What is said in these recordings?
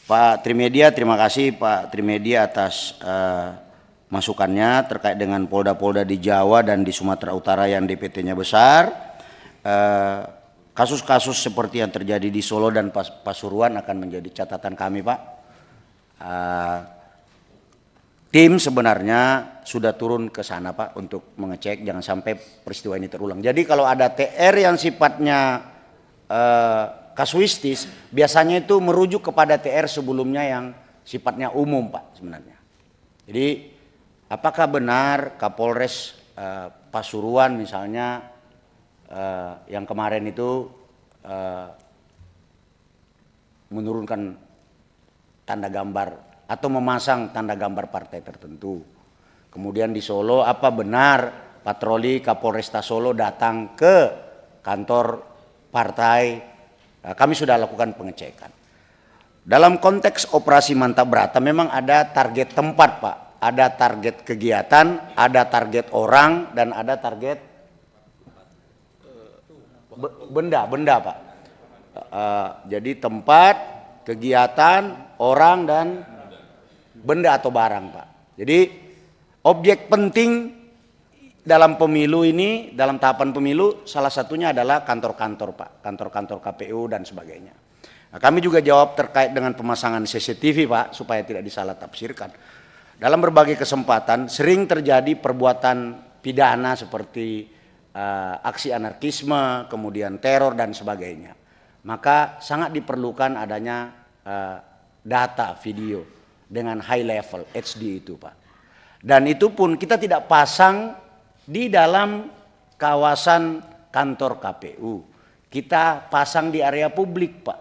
Pak Trimedia, terima kasih Pak Trimedia atas masukannya terkait dengan polda-polda di Jawa dan di Sumatera Utara yang DPT-nya besar. Kasus-kasus seperti yang terjadi di Solo dan Pasuruan akan menjadi catatan kami, Pak. Tim sebenarnya sudah turun ke sana, Pak, untuk mengecek jangan sampai peristiwa ini terulang. Jadi kalau ada TR yang sifatnya kasuistis, biasanya itu merujuk kepada TR sebelumnya yang sifatnya umum, Pak, sebenarnya. Jadi apakah benar Kapolres Pasuruan misalnya yang kemarin itu menurunkan tanda gambar atau memasang tanda gambar partai tertentu. Kemudian di Solo, apa benar patroli Kapolresta Solo datang ke kantor partai? Kami sudah lakukan pengecekan. Dalam konteks operasi Mantap Brata memang ada target tempat, Pak. Ada target kegiatan, ada target orang, dan ada target benda, Pak. Jadi tempat, kegiatan, orang, dan benda atau barang, Pak. Jadi objek penting dalam pemilu ini, dalam tahapan pemilu, salah satunya adalah kantor-kantor, Pak. Kantor-kantor KPU dan sebagainya. Nah, kami juga jawab terkait dengan pemasangan CCTV, Pak, supaya tidak disalah tafsirkan. Dalam berbagai kesempatan sering terjadi perbuatan pidana seperti aksi anarkisme, kemudian teror dan sebagainya. Maka sangat diperlukan adanya data video dengan high level HD itu, Pak. Dan itu pun kita tidak pasang di dalam kawasan kantor KPU. Kita pasang di area publik, Pak.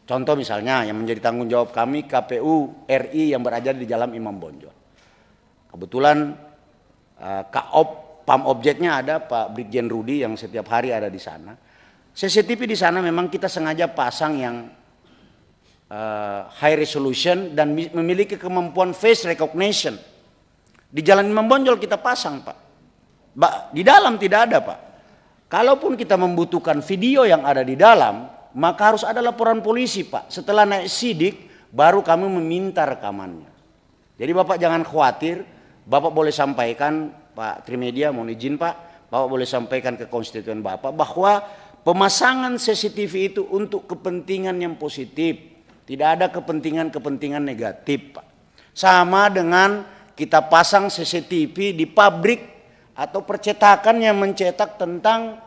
Contoh misalnya yang menjadi tanggung jawab kami KPU RI yang berada di Jalan Imam Bonjol. Kebetulan PAM objeknya ada Pak Brigjen Rudi yang setiap hari ada di sana. CCTV di sana memang kita sengaja pasang yang high resolution dan memiliki kemampuan face recognition. Di Jalan Imam Bonjol kita pasang, Pak. Di dalam tidak ada, Pak. Kalaupun kita membutuhkan video yang ada di dalam, maka harus ada laporan polisi, Pak. Setelah naik sidik, baru kami meminta rekamannya. Jadi Bapak jangan khawatir, Bapak boleh sampaikan, Pak Trimedia, mohon izin Pak, Bapak boleh sampaikan ke konstituen Bapak bahwa pemasangan CCTV itu untuk kepentingan yang positif. Tidak ada kepentingan-kepentingan negatif, Pak. Sama dengan kita pasang CCTV di pabrik atau percetakan yang mencetak tentang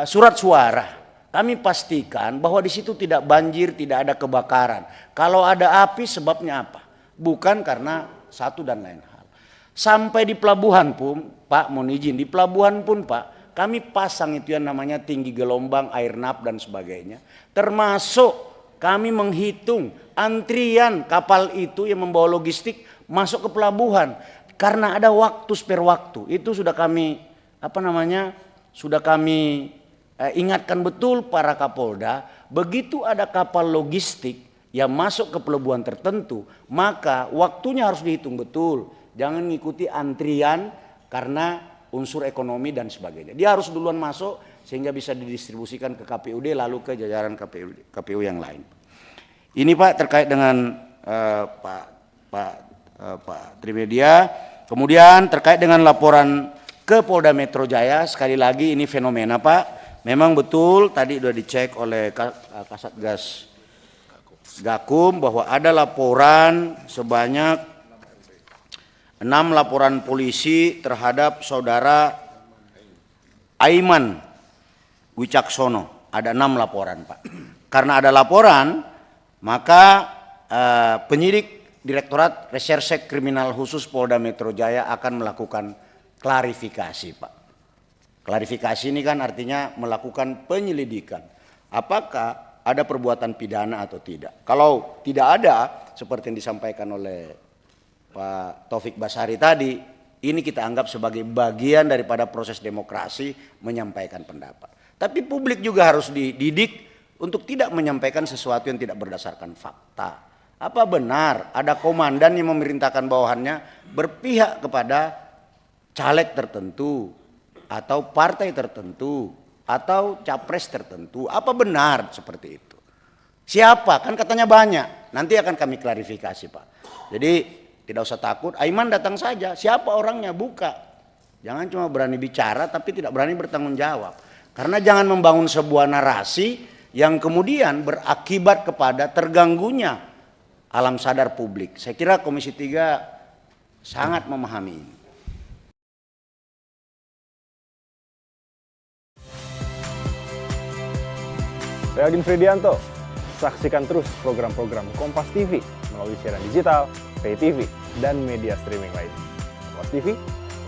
surat suara. Kami pastikan bahwa di situ tidak banjir, tidak ada kebakaran. Kalau ada api sebabnya apa? Bukan karena satu dan lain hal. Sampai di pelabuhan pun, Pak, mohon izin, di pelabuhan pun, Pak, kami pasang itu yang namanya tinggi gelombang, air nap dan sebagainya. Termasuk kami menghitung antrian kapal itu yang membawa logistik masuk ke pelabuhan karena ada waktu spare waktu. Itu sudah kami sudah kami ingatkan betul para Kapolda, begitu ada kapal logistik yang masuk ke pelabuhan tertentu, maka waktunya harus dihitung betul. Jangan mengikuti antrian karena unsur ekonomi dan sebagainya. Dia harus duluan masuk sehingga bisa didistribusikan ke KPUD lalu ke jajaran KPU yang lain. Ini Pak terkait dengan Pak Trimedia. Kemudian terkait dengan laporan ke Polda Metro Jaya, sekali lagi ini fenomena, Pak. Memang betul tadi sudah dicek oleh Kasatgas Gakum bahwa ada laporan sebanyak 6 laporan polisi terhadap saudara Aiman Wicaksono. Ada 6 laporan, Pak. Karena ada laporan, maka penyidik Direktorat Reserse Kriminal Khusus Polda Metro Jaya akan melakukan klarifikasi, Pak. Klarifikasi ini kan artinya melakukan penyelidikan. Apakah ada perbuatan pidana atau tidak? Kalau tidak ada, seperti yang disampaikan oleh Pak Taufik Basari tadi, ini kita anggap sebagai bagian daripada proses demokrasi menyampaikan pendapat. Tapi publik juga harus dididik untuk tidak menyampaikan sesuatu yang tidak berdasarkan fakta. Apa benar ada komandan yang memerintahkan bawahannya berpihak kepada caleg tertentu atau partai tertentu atau capres tertentu? Apa benar seperti itu? Siapa? Kan katanya banyak. Nanti akan kami klarifikasi, Pak. Jadi tidak usah takut. Aiman datang saja. Siapa orangnya? Buka. Jangan cuma berani bicara tapi tidak berani bertanggung jawab. Karena jangan membangun sebuah narasi yang kemudian berakibat kepada terganggunya alam sadar publik. Saya kira Komisi 3 sangat memahami ini. Saya Agin Fridianto. Saksikan terus program-program Kompas TV melalui siaran digital, pay TV, dan media streaming lain. Kompas TV,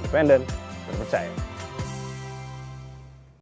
independen, terpercaya.